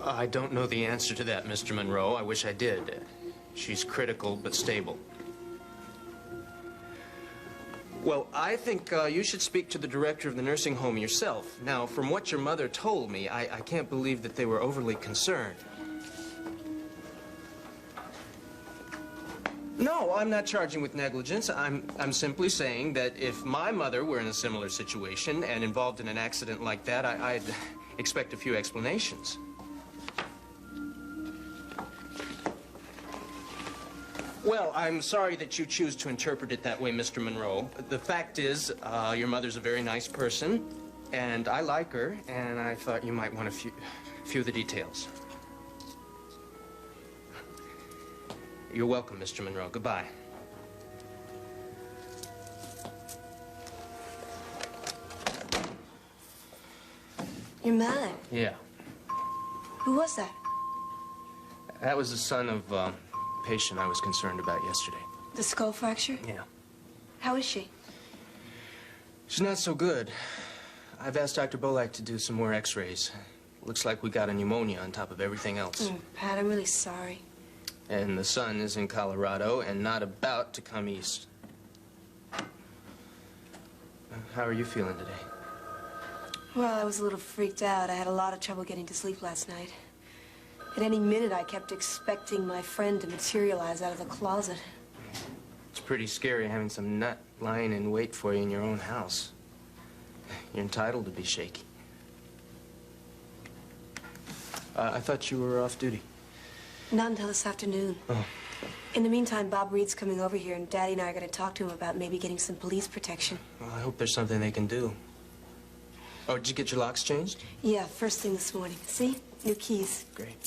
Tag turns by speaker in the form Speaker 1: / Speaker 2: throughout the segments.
Speaker 1: I don't know the answer to that, Mr. Monroe. I wish I did. She's critical but stable. Well, I think you should speak to the director of the nursing home yourself. Now, from what your mother told me, I can't believe that they were overly concerned. No, I'm not charging with negligence. I'm simply saying that if my mother were in a similar situation and involved in an accident like that, I'd expect a few explanations. Well, I'm sorry that you choose to interpret it that way, Mr. Monroe. The fact is, your mother's a very nice person, and I like her, and I thought you might want a few of the details. You're welcome, Mr. Monroe. Goodbye.
Speaker 2: You're mad?
Speaker 1: Yeah.
Speaker 2: Who was that?
Speaker 1: That was the son of a patient I was concerned about yesterday.
Speaker 2: The skull fracture?
Speaker 1: Yeah.
Speaker 2: How is she?
Speaker 1: She's not so good. I've asked Dr. Bolak to do some more x-rays. Looks like we got a pneumonia on top of everything else.
Speaker 2: Pat, I'm really sorry.
Speaker 1: And the son is in Colorado and not about to come east. How are you feeling today?
Speaker 2: Well, I was a little freaked out. I had a lot of trouble getting to sleep last night. At any minute, I kept expecting my friend to materialize out of the closet.
Speaker 1: It's pretty scary having some nut lying in wait for you in your own house. You're entitled to be shaky. I thought you were off duty.
Speaker 2: Not until this afternoon.
Speaker 1: Oh.
Speaker 2: In the meantime, Bob Reed's coming over here, and Daddy and I are going to talk to him about maybe getting some police protection.
Speaker 1: Well, I hope there's something they can do. Oh, did you get your locks changed?
Speaker 2: Yeah, first thing this morning. See? New keys.
Speaker 1: Great.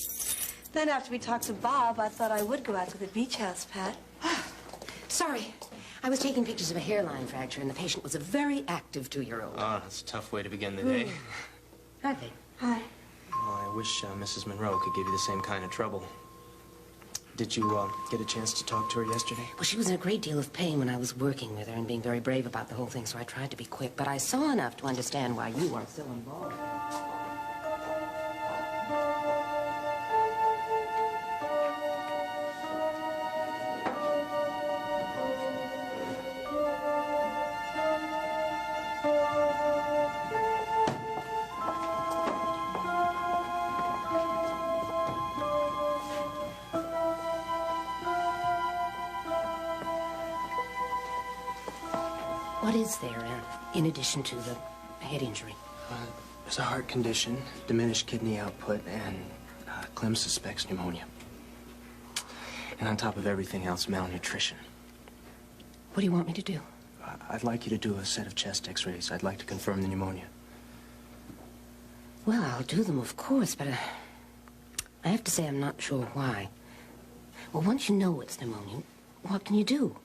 Speaker 2: Then after we talked to Bob, I thought I would go out to the beach house, Pat.
Speaker 3: Sorry. I was taking pictures of a hairline fracture, and the patient was a very active 2-year-old.
Speaker 1: Ah, that's a tough way to begin the day.
Speaker 3: Hi, Pete.
Speaker 2: Hi.
Speaker 1: Well, I wish Mrs. Monroe could give you the same kind of trouble. Did you get a chance to talk to her yesterday?
Speaker 3: Well, she was in a great deal of pain when I was working with her and being very brave about the whole thing, so I tried to be quick. But I saw enough to understand why you are still involved. What is there, in addition to the head injury?
Speaker 1: There's a heart condition, diminished kidney output, and Clem suspects pneumonia. And on top of everything else, malnutrition.
Speaker 3: What do you want me to do?
Speaker 1: I'd like you to do a set of chest x-rays. I'd like to confirm the pneumonia.
Speaker 3: Well, I'll do them, of course, but I have to say I'm not sure why. Well, once you know it's pneumonia, what can you do?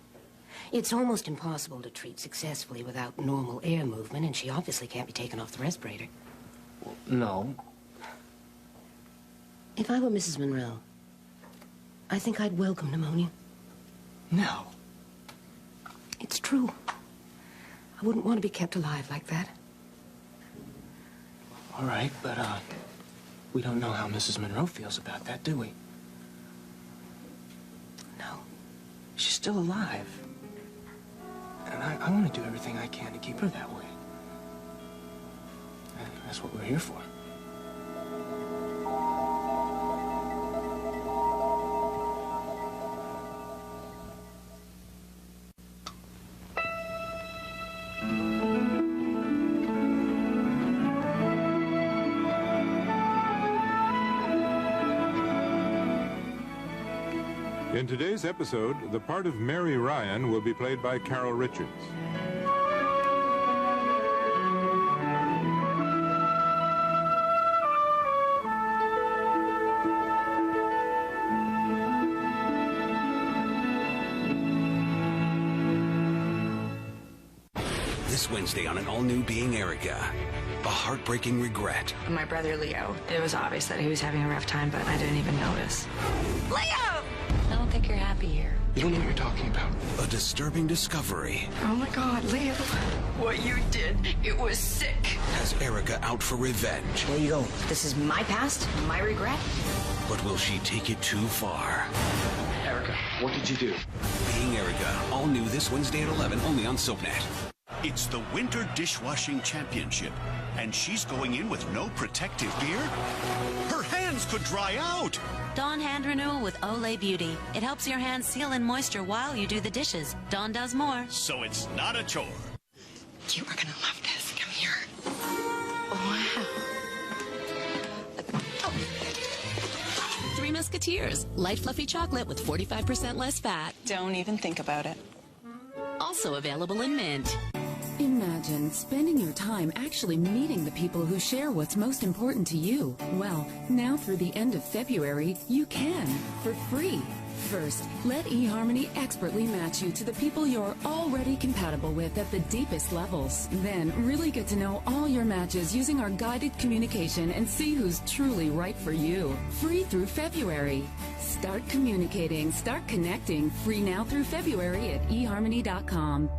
Speaker 3: It's almost impossible to treat successfully without normal air movement, and she obviously can't be taken off the respirator.
Speaker 1: Well, no.
Speaker 3: If I were Mrs. Monroe, I think I'd welcome pneumonia.
Speaker 1: No.
Speaker 3: It's true. I wouldn't want to be kept alive like that.
Speaker 1: All right, but we don't know how Mrs. Monroe feels about that, do we?
Speaker 3: No.
Speaker 1: She's still alive. And I want to do everything I can to keep her that way. And that's what we're here for.
Speaker 4: In today's episode, the part of Mary Ryan will be played by Carol Richards.
Speaker 5: This Wednesday on an all-new Being Erica, a heartbreaking regret.
Speaker 6: My brother Leo, it was obvious that he was having a rough time, but I didn't even notice.
Speaker 3: Leo!
Speaker 6: think you're happy here.
Speaker 7: You don't know what you're talking about.
Speaker 5: A disturbing discovery.
Speaker 6: Oh my God, Leo. What you did, it was sick.
Speaker 5: Has Erica out for revenge.
Speaker 3: There you go. This is my past, my regret.
Speaker 5: But will she take it too far?
Speaker 7: Erica, what did you do?
Speaker 5: Being Erica, all new this Wednesday at 11, only on SoapNet.
Speaker 8: It's the Winter Dishwashing Championship, and she's going in with no protective gear? Her hands could dry out!
Speaker 9: Dawn Hand Renewal with Olay Beauty. It helps your hands seal in moisture while you do the dishes. Dawn does more.
Speaker 8: So it's not a chore.
Speaker 6: You are gonna love this. Come here. Wow.
Speaker 9: Three Musketeers. Light fluffy chocolate with 45% less fat.
Speaker 6: Don't even think about it.
Speaker 9: Also available in mint.
Speaker 10: Imagine spending your time actually meeting the people who share what's most important to you. Well, now through the end of February, you can, for free. First, let eHarmony expertly match you to the people you're already compatible with at the deepest levels. Then, really get to know all your matches using our guided communication and see who's truly right for you. Free through February. Start communicating, start connecting. Free now through February at eHarmony.com.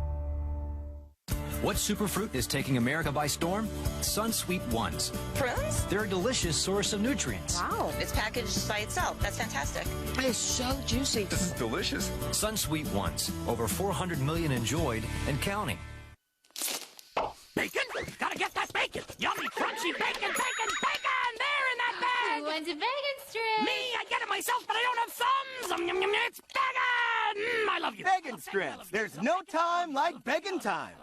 Speaker 11: What superfruit is taking America by storm? Sunsweet Ones.
Speaker 12: Prunes?
Speaker 11: They're a delicious source of nutrients.
Speaker 12: Wow, it's packaged by itself. That's fantastic.
Speaker 3: It's so juicy.
Speaker 7: This is delicious.
Speaker 11: Sunsweet Ones. Over 400 million enjoyed and counting.
Speaker 13: Bacon? Gotta get that bacon! Yummy, crunchy bacon, bacon, bacon! There in that bag!
Speaker 14: Who wants a bacon strip?
Speaker 13: Me, I get it myself, but I don't have thumbs! Yum, yum, yum, it's bacon! I love you.
Speaker 15: Bacon strips. There's no time like bacon time.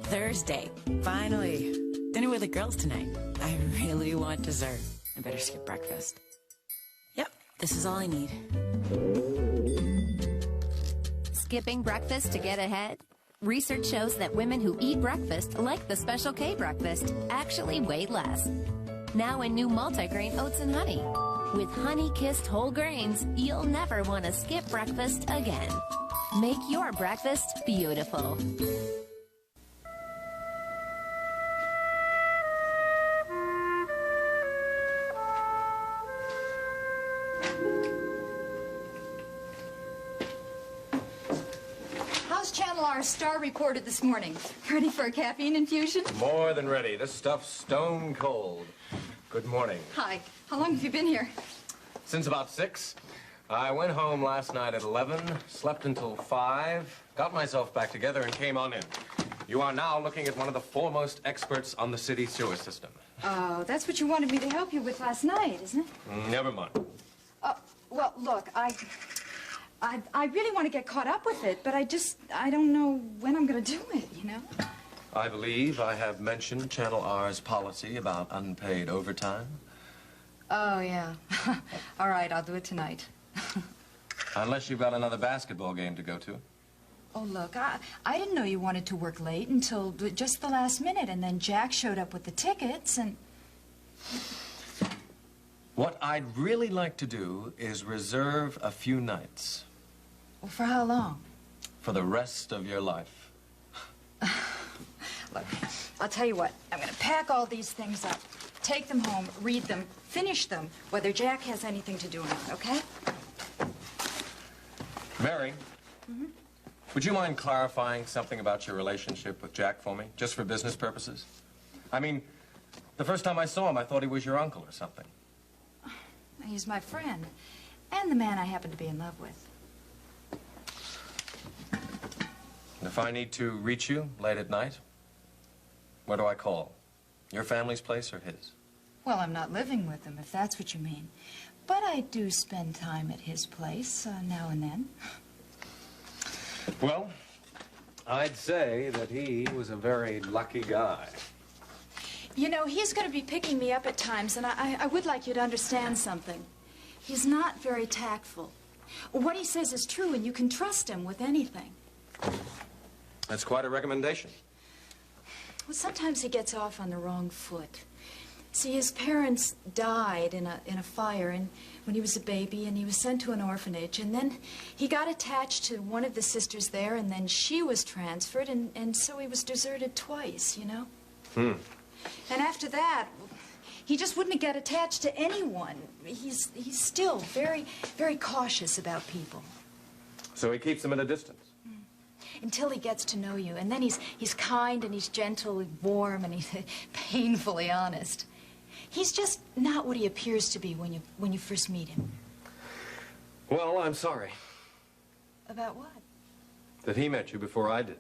Speaker 16: Thursday. Finally. Dinner with the girls tonight. I really want dessert. I better skip breakfast. Yep, this is all I need.
Speaker 17: Skipping breakfast to get ahead? Research shows that women who eat breakfast, like the Special K breakfast, actually weigh less. Now in new multigrain oats and honey. With honey-kissed whole grains, you'll never want to skip breakfast again. Make your breakfast beautiful.
Speaker 18: How's Channel R's star reported this morning? Ready for a caffeine infusion?
Speaker 19: More than ready. This stuff's stone cold. Good morning.
Speaker 18: Hi. How long have you been here?
Speaker 19: Since about 6. I went home last night at 11, slept until 5, got myself back together, and came on in. You are now looking at one of the foremost experts on the city sewer system.
Speaker 18: Oh, that's what you wanted me to help you with last night, isn't it?
Speaker 19: Never mind.
Speaker 18: Well, look, I really want to get caught up with it, but I don't know when I'm going to do it, you know?
Speaker 19: I believe I have mentioned Channel R's policy about unpaid overtime.
Speaker 18: Oh, yeah. All right, I'll do it tonight.
Speaker 19: Unless you've got another basketball game to go to.
Speaker 18: Oh, look, I didn't know you wanted to work late until just the last minute, and then Jack showed up with the tickets, and...
Speaker 19: What I'd really like to do is reserve a few nights.
Speaker 18: Well, for how long?
Speaker 19: For the rest of your life.
Speaker 18: Look, I'll tell you what. I'm going to pack all these things up, take them home, read them, finish them, whether Jack has anything to do or not, okay?
Speaker 19: Mary, would you mind clarifying something about your relationship with Jack for me, just for business purposes? I mean, the first time I saw him, I thought he was your uncle or something.
Speaker 18: He's my friend, and the man I happen to be in love with.
Speaker 19: And if I need to reach you late at night, where do I call? Your family's place or his?
Speaker 18: Well, I'm not living with him, if that's what you mean. But I do spend time at his place now and then.
Speaker 19: Well, I'd say that he was a very lucky guy.
Speaker 18: You know, he's going to be picking me up at times, and I would like you to understand something. He's not very tactful. What he says is true, and you can trust him with anything.
Speaker 19: That's quite a recommendation.
Speaker 18: Well, sometimes he gets off on the wrong foot. See, his parents died in a fire and when he was a baby, and he was sent to an orphanage, and then he got attached to one of the sisters there, and then she was transferred, and so he was deserted twice, you know? And after that, he just wouldn't get attached to anyone. He's still very, very cautious about people.
Speaker 19: So he keeps them at a distance.
Speaker 18: Until he gets to know you. And then he's kind and he's gentle, warm, and he's painfully honest. He's just not what he appears to be when you first meet him.
Speaker 19: Well, I'm sorry
Speaker 18: About what?
Speaker 19: that he met you before I did.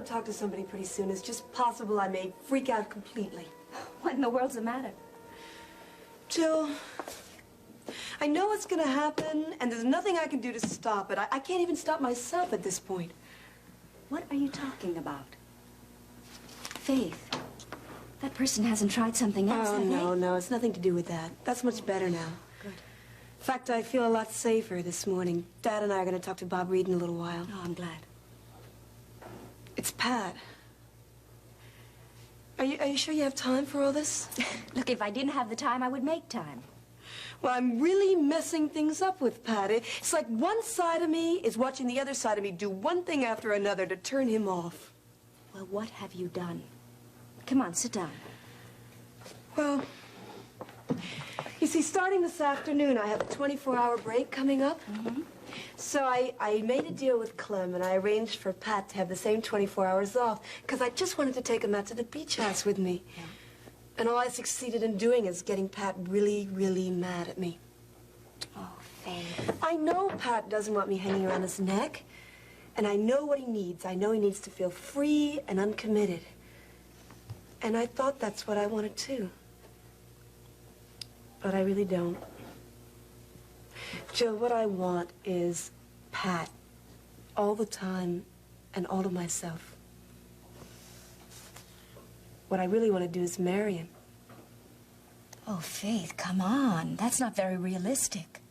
Speaker 2: Talk to somebody pretty soon. It's just possible I may freak out completely.
Speaker 17: What in the world's the matter?
Speaker 2: Jill, I know what's gonna happen, and there's nothing I can do to stop it. I can't even stop myself at this point.
Speaker 17: What are you talking about? Faith. That person hasn't tried something else, have they?
Speaker 2: No, it's nothing to do with that. That's much better now.
Speaker 17: Good.
Speaker 2: In fact, I feel a lot safer this morning. Dad and I are gonna talk to Bob Reed in a little while.
Speaker 17: Oh, I'm glad.
Speaker 2: It's Pat. Are you sure you have time for all this?
Speaker 17: Look, if I didn't have the time, I would make time.
Speaker 2: Well, I'm really messing things up with Pat. It's like one side of me is watching the other side of me do one thing after another to turn him off.
Speaker 17: Well, what have you done? Come on, sit down.
Speaker 2: Well, you see, starting this afternoon, I have a 24-hour break coming up.
Speaker 17: Mm-hmm.
Speaker 2: So I made a deal with Clem, and I arranged for Pat to have the same 24 hours off, because I just wanted to take him out to the beach house with me.
Speaker 17: Yeah.
Speaker 2: And all I succeeded in doing is getting Pat really, really mad at me.
Speaker 17: Oh, Faith.
Speaker 2: I know Pat doesn't want me hanging around his neck, and I know what he needs. I know he needs to feel free and uncommitted. And I thought that's what I wanted, too. But I really don't. Jill, what I want is Pat all the time and all to myself. What I really want to do is marry him.
Speaker 17: Oh, Faith, come on. That's not very realistic.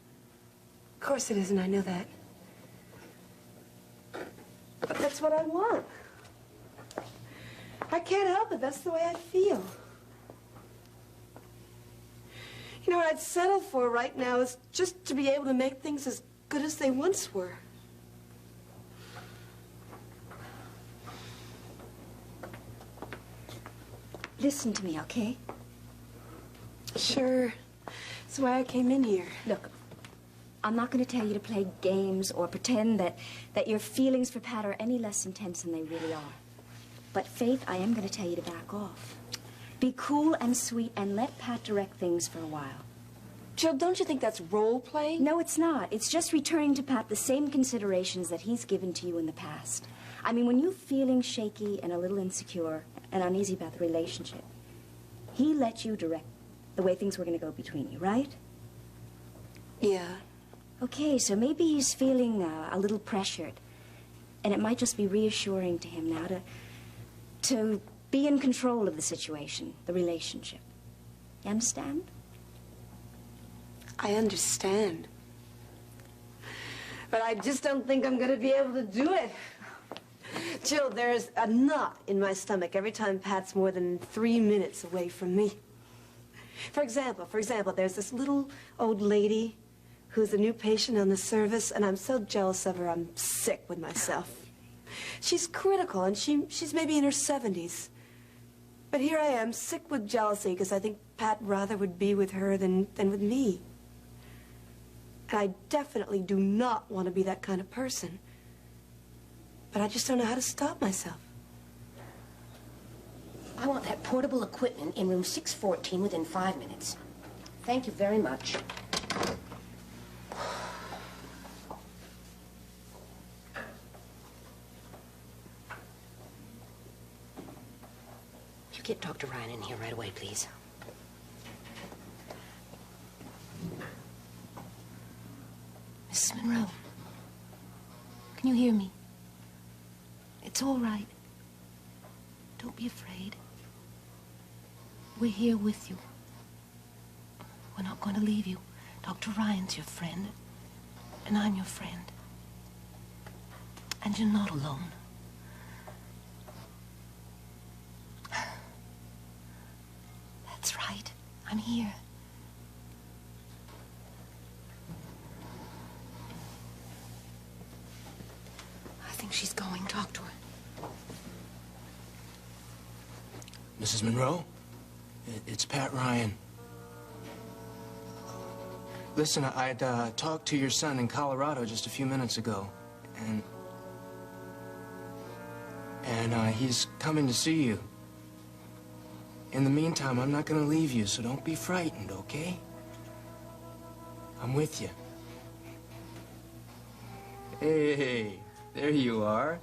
Speaker 2: Of course it isn't, I know that. But that's what I want. I can't help it, that's the way I feel. You know, what I'd settle for right now is just to be able to make things as good as they once were.
Speaker 17: Listen to me, okay?
Speaker 2: Sure. That's why I came in here.
Speaker 17: Look, I'm not going to tell you to play games or pretend that your feelings for Pat are any less intense than they really are. But, Faith, I am going to tell you to back off. Be cool and sweet and let Pat direct things for a while.
Speaker 2: Jill, don't you think that's role-playing?
Speaker 17: No, it's not. It's just returning to Pat the same considerations that he's given to you in the past. I mean, when you're feeling shaky and a little insecure and uneasy about the relationship, he let you direct the way things were going to go between you, right?
Speaker 2: Yeah.
Speaker 17: Okay, so maybe he's feeling a little pressured. And it might just be reassuring to him now to be in control of the situation, the relationship. You understand?
Speaker 2: I understand. But I just don't think I'm going to be able to do it. Jill, there's a knot in my stomach every time Pat's more than 3 minutes away from me. For example, there's this little old lady who's a new patient on the service, and I'm so jealous of her, I'm sick with myself. She's critical, and she's maybe in her 70s. But here I am, sick with jealousy, because I think Pat rather would be with her than with me. And I definitely do not want to be that kind of person. But I just don't know how to stop myself.
Speaker 3: I want that portable equipment in room 614 within 5 minutes. Thank you very much. You get Dr. Ryan in here right away, please. Mrs. Monroe, can you hear me? It's all right. Don't be afraid. We're here with you. We're not going to leave you. Dr. Ryan's your friend, and I'm your friend. And you're not alone. That's right. I'm here. She's going. Talk to her.
Speaker 1: Mrs. Monroe? It's Pat Ryan. Listen, I'd talked to your son in Colorado just a few minutes ago, and he's coming to see you. In the meantime, I'm not going to leave you, so don't be frightened, okay? I'm with you. Hey, there you are.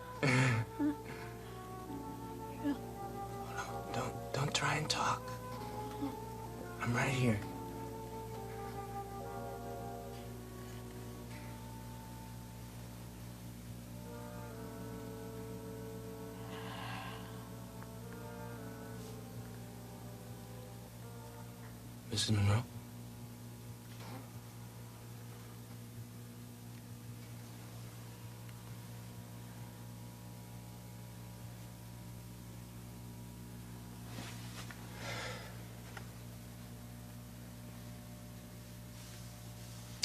Speaker 1: Don't try and talk. I'm right here. Mrs. Monroe?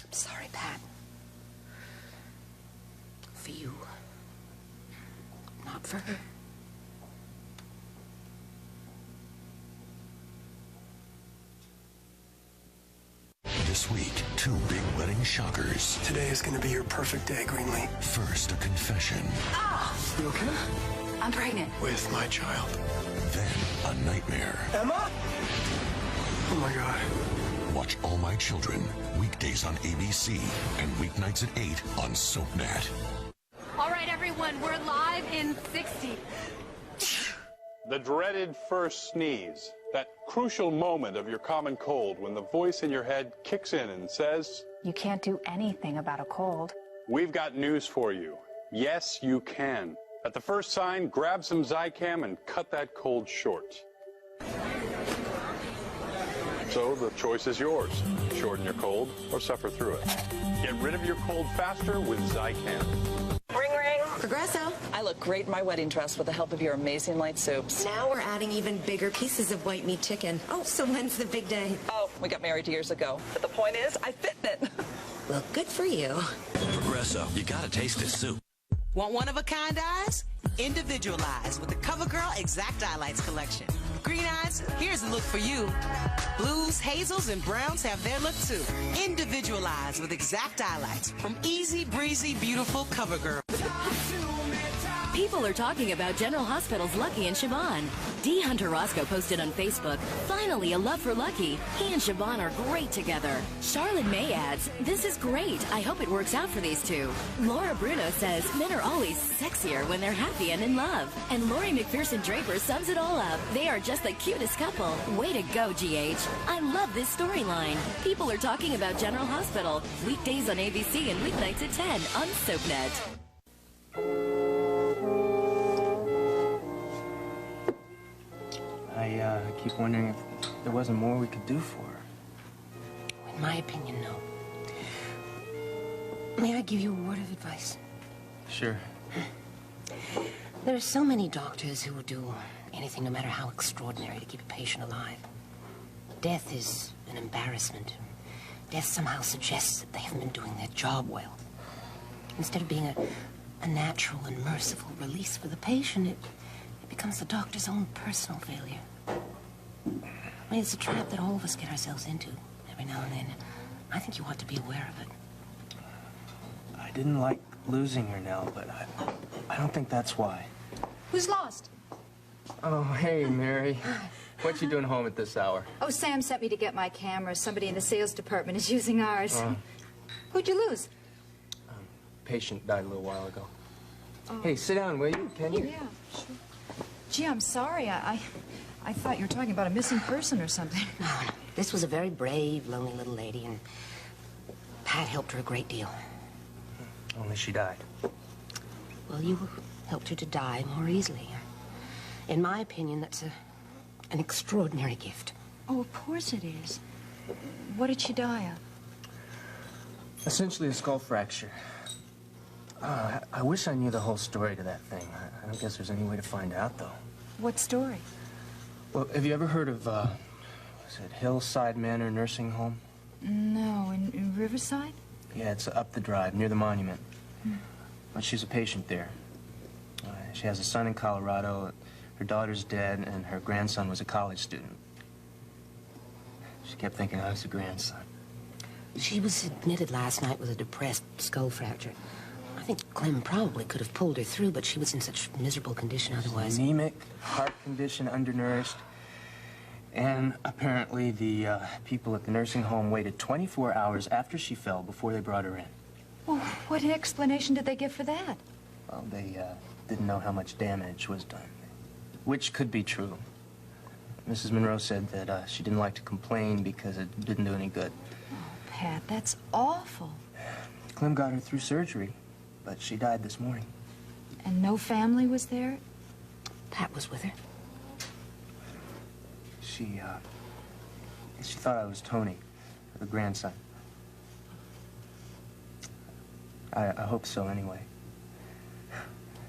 Speaker 3: I'm sorry, Pat. For you. Not for her.
Speaker 5: This week, two big wedding shockers.
Speaker 20: Today is going to be your perfect day, Greenlee.
Speaker 5: First, a confession.
Speaker 20: You okay?
Speaker 18: I'm pregnant.
Speaker 20: With my child.
Speaker 5: Then, a nightmare.
Speaker 20: Emma? Oh, my God.
Speaker 5: Watch All My Children, weekdays on ABC and weeknights at 8 on SoapNet.
Speaker 14: All right, everyone, we're live in 60.
Speaker 21: The dreaded first sneeze. That crucial moment of your common cold when the voice in your head kicks in and says,
Speaker 22: You can't do anything about a cold.
Speaker 21: We've got news for you. Yes, you can. At the first sign, grab some Zicam and cut that cold short. So the choice is yours. Shorten your cold or suffer through it. Get rid of your cold faster with Zicam.
Speaker 23: Ring, ring.
Speaker 12: Progresso. I look great in my wedding dress with the help of your amazing light soups.
Speaker 23: Now we're adding even bigger pieces of white meat chicken. Oh, so when's the big day?
Speaker 12: Oh, we got married years ago. But the point is, I fit in it.
Speaker 23: Well, good for you.
Speaker 11: Progresso, you gotta taste this soup.
Speaker 24: Want one-of-a-kind eyes? Individualized with the CoverGirl Exact Eyelights collection. Green eyes, here's a look for you. Blues, hazels, and browns have their look too. Individualized with Exact Eyelights from Easy Breezy Beautiful CoverGirl.
Speaker 25: People are talking about General Hospital's Lucky and Siobhan. D. Hunter Roscoe posted on Facebook, finally a love for Lucky. He and Siobhan are great together. Charlotte May adds, this is great. I hope it works out for these two. Laura Bruno says, men are always sexier when they're happy and in love. And Lori McPherson Draper sums it all up. They are just the cutest couple. Way to go, GH. I love this storyline. People are talking about General Hospital. Weekdays on ABC and weeknights at 10 on SoapNet.
Speaker 1: I keep wondering if there wasn't more we could do for her.
Speaker 3: In my opinion, no. May I give you a word of advice?
Speaker 1: Sure.
Speaker 3: There are so many doctors who will do anything, no matter how extraordinary, to keep a patient alive. Death is an embarrassment. Death somehow suggests that they haven't been doing their job well. Instead of being a natural and merciful release for the patient, it becomes the doctor's own personal failure. I mean, it's a trap that all of us get ourselves into every now and then. I think you ought to be aware of it.
Speaker 1: I didn't like losing her, Nell, but I don't think that's why.
Speaker 18: Who's lost?
Speaker 1: Oh, hey, Mary. What you doing home at this hour?
Speaker 18: Oh, Sam sent me to get my camera. Somebody in the sales department is using ours. Who'd you lose?
Speaker 1: Patient died a little while ago.
Speaker 18: Oh.
Speaker 1: Hey, sit down, will you? Can you?
Speaker 18: Yeah, sure. Gee, I'm sorry. I thought you were talking about a missing person or something.
Speaker 3: No. This was a very brave, lonely little lady, and Pat helped her a great deal.
Speaker 1: Only she died.
Speaker 3: Well, you helped her to die more easily. In my opinion, that's an extraordinary gift.
Speaker 18: Oh, of course it is. What did she die of?
Speaker 1: Essentially a skull fracture. I wish I knew the whole story to that thing. I don't guess there's any way to find out, though.
Speaker 18: What story?
Speaker 1: Well, have you ever heard of, was it Hillside Manor Nursing Home?
Speaker 18: No, in Riverside?
Speaker 1: Yeah, it's up the drive, near the monument. But she's a patient there. She has a son in Colorado, her daughter's dead, and her grandson was a college student. She kept thinking I was a grandson.
Speaker 3: She was admitted last night with a depressed skull fracture. I think Clem probably could have pulled her through, but she was in such miserable condition otherwise.
Speaker 1: Anemic, heart condition, undernourished. And apparently the people at the nursing home waited 24 hours after she fell before they brought her in.
Speaker 18: Well, what explanation did they give for that?
Speaker 1: Well, they didn't know how much damage was done, which could be true. Mrs. Monroe said that she didn't like to complain because it didn't do any good.
Speaker 18: Oh, Pat, that's awful.
Speaker 1: Clem got her through surgery, but she died this morning.
Speaker 18: And no family was there?
Speaker 3: Pat was with her.
Speaker 1: She thought I was Tony, the grandson. I hope so, anyway.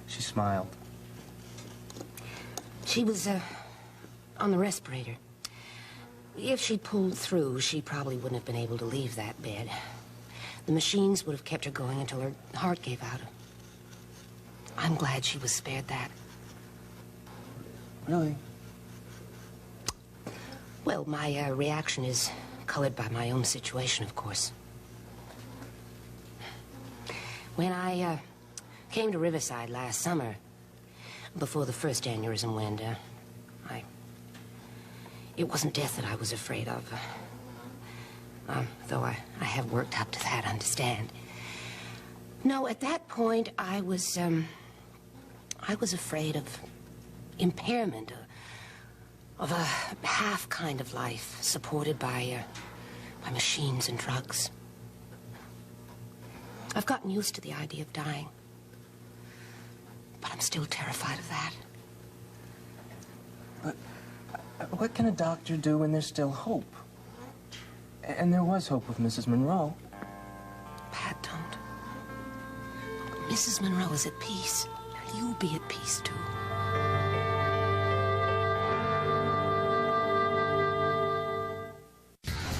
Speaker 1: She smiled.
Speaker 3: She was, on the respirator. If she'd pulled through, she probably wouldn't have been able to leave that bed. The machines would have kept her going until her heart gave out. I'm glad she was spared that.
Speaker 1: Really?
Speaker 3: Well, my reaction is colored by my own situation, of course. When I came to Riverside last summer, before the first aneurysm went, it wasn't death that I was afraid of. Though I have worked up to that, understand. No, at that point, I was afraid of impairment, of a half kind of life supported by machines and drugs. I've gotten used to the idea of dying, but I'm still terrified of that.
Speaker 1: But what can a doctor do when there's still hope? And there was hope with Mrs. Monroe.
Speaker 3: Pat, don't. Mrs. Monroe is at peace. You'll be at peace, too.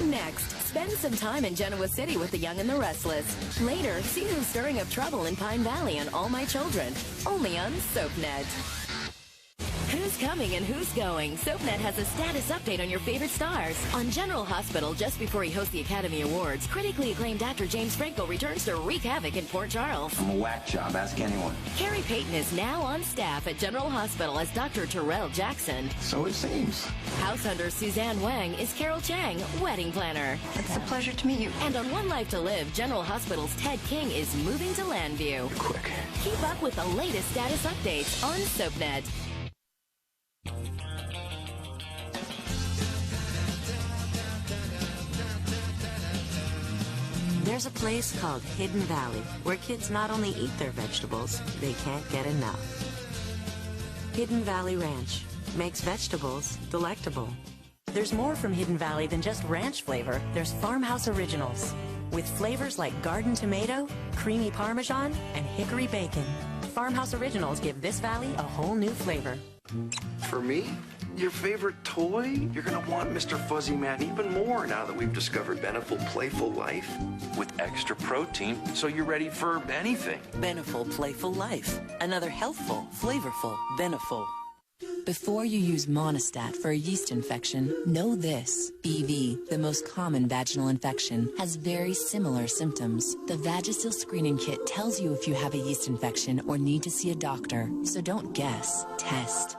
Speaker 25: Next, spend some time in Genoa City with the young and the restless. Later, see who's stirring up trouble in Pine Valley on All My Children, only on SoapNet. Who's coming and who's going? SoapNet has a status update on your favorite stars. On General Hospital, just before he hosts the Academy Awards, critically acclaimed actor James Franco returns to wreak havoc in Port Charles.
Speaker 7: I'm a whack job, ask anyone.
Speaker 25: Carrie Payton is now on staff at General Hospital as Dr. Terrell Jackson.
Speaker 7: So it seems.
Speaker 25: House hunter Suzanne Wang is Carol Chang, wedding planner.
Speaker 4: It's a pleasure to meet you.
Speaker 25: And on One Life to Live, General Hospital's Ted King is moving to Landview.
Speaker 7: Quick.
Speaker 25: Keep up with the latest status updates on SoapNet.
Speaker 6: There's a place called Hidden Valley where kids not only eat their vegetables, they can't get enough. Hidden Valley Ranch makes vegetables delectable. There's more from Hidden Valley than just ranch flavor. There's Farmhouse Originals with flavors like garden tomato, creamy Parmesan, and hickory bacon. Farmhouse Originals give this valley a whole new flavor.
Speaker 8: For me, your favorite toy? You're gonna want Mr. Fuzzy Man even more now that we've discovered Beneful Playful Life with extra protein, so you're ready for anything.
Speaker 9: Beneful Playful Life. Another healthful, flavorful Beneful. Before you use Monistat for a yeast infection, know this. BV, the most common vaginal infection, has very similar symptoms. The Vagisil screening kit tells you if you have a yeast infection or need to see a doctor. So don't guess, test.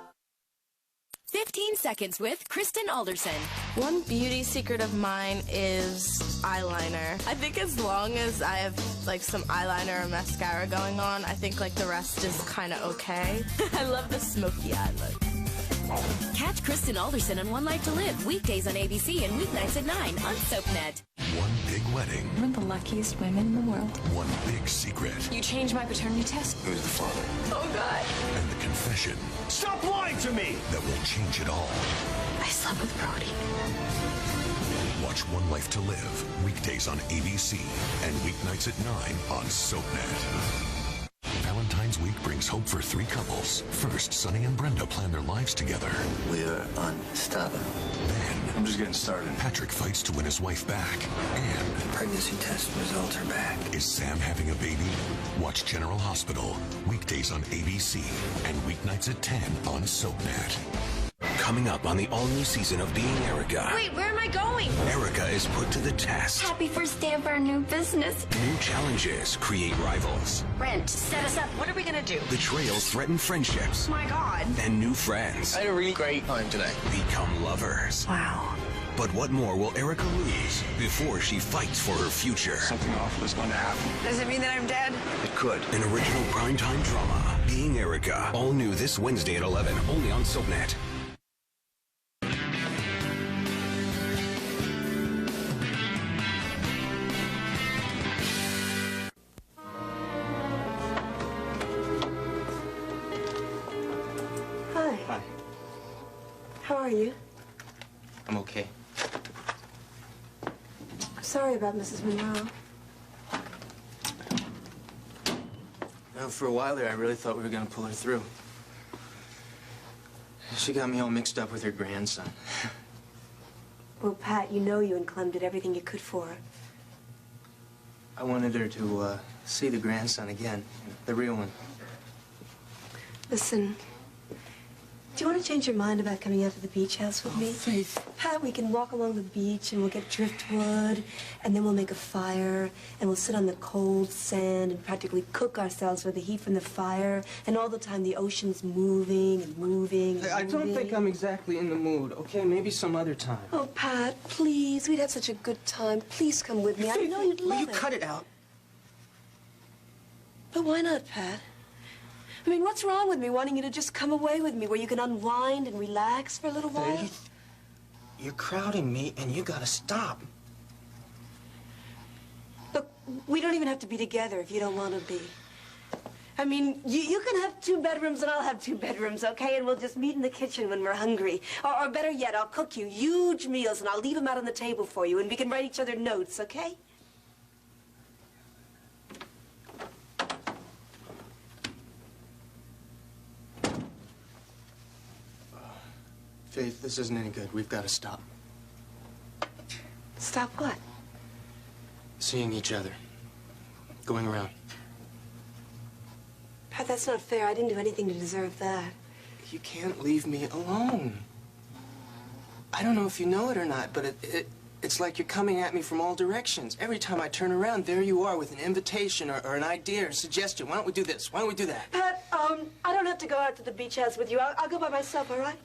Speaker 25: 15 seconds with Kristen Alderson.
Speaker 10: One beauty secret of mine is eyeliner. I think as long as I have like some eyeliner or mascara going on, I think like the rest is kind of okay. I love the smoky eye look.
Speaker 25: Catch Kristen Alderson on One Life to Live, weekdays on ABC and weeknights at 9 on SoapNet.
Speaker 5: One big wedding.
Speaker 10: We're the luckiest women in the world.
Speaker 5: One big secret.
Speaker 10: You changed my paternity test?
Speaker 5: Who's the father?
Speaker 10: Oh, God.
Speaker 5: And the confession.
Speaker 15: Stop lying to me!
Speaker 5: That will change it all.
Speaker 10: I slept with Brody.
Speaker 5: Watch One Life to Live, weekdays on ABC and weeknights at 9 on SoapNet. Valentine's Week brings hope for 3 couples. First, Sonny and Brenda plan their lives together.
Speaker 8: We're unstoppable.
Speaker 5: Then,
Speaker 7: I'm just getting started.
Speaker 5: Patrick fights to win his wife back. And
Speaker 7: Pregnancy test results are back.
Speaker 5: is Sam having a baby? Watch General Hospital weekdays on ABC and weeknights at 10 on SoapNet.
Speaker 4: Coming up on the all-new season of Being Erica.
Speaker 14: Wait, where am I going?
Speaker 4: Erica is put to the test.
Speaker 14: Happy first day of our new business.
Speaker 4: New challenges create rivals.
Speaker 14: Brent, set us up. What are we gonna do?
Speaker 4: Betrayals threaten friendships.
Speaker 14: My God.
Speaker 4: And new friends
Speaker 7: I had a really great time today.
Speaker 4: become lovers.
Speaker 14: Wow.
Speaker 4: But what more will Erica lose before she fights for her future?
Speaker 7: Something awful is going to happen.
Speaker 14: Does it mean that I'm dead?
Speaker 4: It could. An original primetime drama. Being Erica. All new this Wednesday at 11, only on SoapNet.
Speaker 2: Hi.
Speaker 1: Hi.
Speaker 2: How are you?
Speaker 1: I'm okay.
Speaker 2: I'm sorry about Mrs. Monroe.
Speaker 1: Well, for a while there, I really thought we were going to pull her through. She got me all mixed up with her grandson.
Speaker 2: Well, Pat, you know you and Clem did everything you could for her.
Speaker 1: I wanted her to see the grandson again, the real one.
Speaker 2: Listen, do you want to change your mind about coming out to the beach house with me?
Speaker 1: Faith.
Speaker 2: Pat, we can walk along the beach and we'll get driftwood, and then we'll make a fire, and we'll sit on the cold sand and practically cook ourselves with the heat from the fire, and all the time the ocean's moving and moving and
Speaker 1: I don't
Speaker 2: moving.
Speaker 1: think I'm exactly in the mood, okay? Maybe some other time.
Speaker 2: Oh, Pat, please, we'd have such a good time. Please come with me. I know you'd love
Speaker 1: Will
Speaker 2: it.
Speaker 1: you cut it out?
Speaker 2: But why not, Pat? I mean, what's wrong with me wanting you to just come away with me where you can unwind and relax for a little while?
Speaker 1: Faith, you're crowding me, and you gotta stop.
Speaker 2: Look, we don't even have to be together if you don't want to be. I mean, you can have 2 bedrooms and I'll have 2 bedrooms, okay? And we'll just meet in the kitchen when we're hungry. Or better yet, I'll cook you huge meals and I'll leave them out on the table for you, and we can write each other notes, okay?
Speaker 1: Faith, this isn't any good. We've got to stop.
Speaker 2: Stop what?
Speaker 1: Seeing each other. Going around.
Speaker 2: Pat, that's not fair. I didn't do anything to deserve that.
Speaker 1: You can't leave me alone. I don't know if you know it or not, but it's like you're coming at me from all directions. Every time I turn around, there you are with an invitation or an idea or suggestion. Why don't we do this? Why don't we do that?
Speaker 2: Pat, I don't have to go out to the beach house with you. I'll go by myself, all right?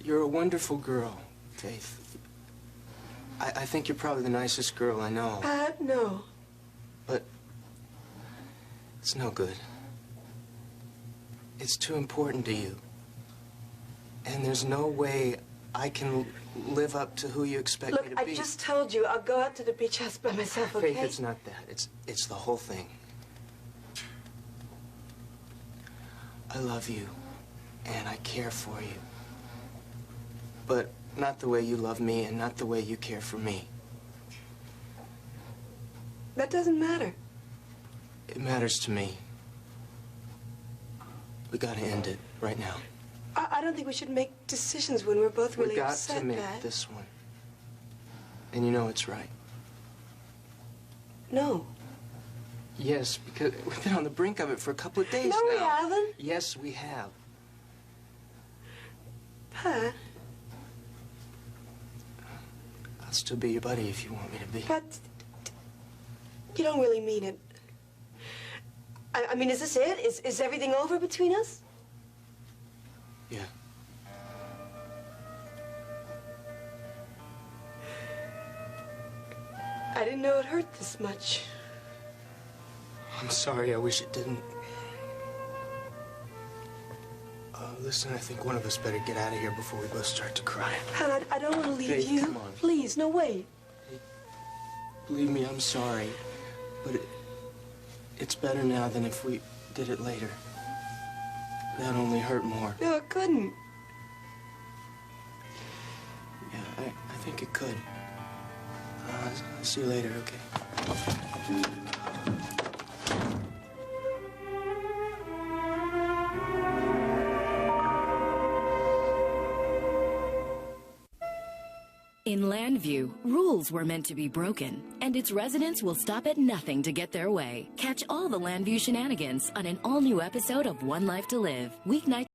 Speaker 1: You're a wonderful girl, Faith. I think you're probably the nicest girl I know.
Speaker 2: Pat, no.
Speaker 1: But it's no good. It's too important to you. And there's no way I can live up to who you expect me to
Speaker 2: Look,
Speaker 1: be.
Speaker 2: I just told you I'll go out to the beach house by myself, okay?
Speaker 1: Faith, it's not that. It's the whole thing. I love you, and I care for you. But not the way you love me and not the way you care for me.
Speaker 2: That doesn't matter.
Speaker 1: It matters to me. We gotta end it right now.
Speaker 2: I don't think we should make decisions when we're both really
Speaker 1: We got
Speaker 2: upset,
Speaker 1: to make
Speaker 2: Pat.
Speaker 1: this one. And you know it's right.
Speaker 2: No.
Speaker 1: Yes, because we've been on the brink of it for a couple of days
Speaker 2: No,
Speaker 1: now.
Speaker 2: we haven't.
Speaker 1: Yes, we have.
Speaker 2: Pat.
Speaker 1: I'll still be your buddy if you want me to be.
Speaker 2: Pat, you don't really mean it. I mean, is this it? Is everything over between us?
Speaker 1: Yeah.
Speaker 2: I didn't know it hurt this much.
Speaker 1: I'm sorry. I wish it didn't. Listen, I think one of us better get out of here before we both start to cry.
Speaker 2: Pat, I don't want to leave
Speaker 1: Faith,
Speaker 2: you.
Speaker 1: come on.
Speaker 2: Please, no, wait.
Speaker 1: Believe me, I'm sorry. But it's better now than if we did it later. That'd only hurt more.
Speaker 2: No, it couldn't.
Speaker 1: Yeah, I think it could. I'll see you later, okay?
Speaker 25: In Landview, rules were meant to be broken, and its residents will stop at nothing to get their way. Catch all the Landview shenanigans on an all-new episode of One Life to Live, weeknight.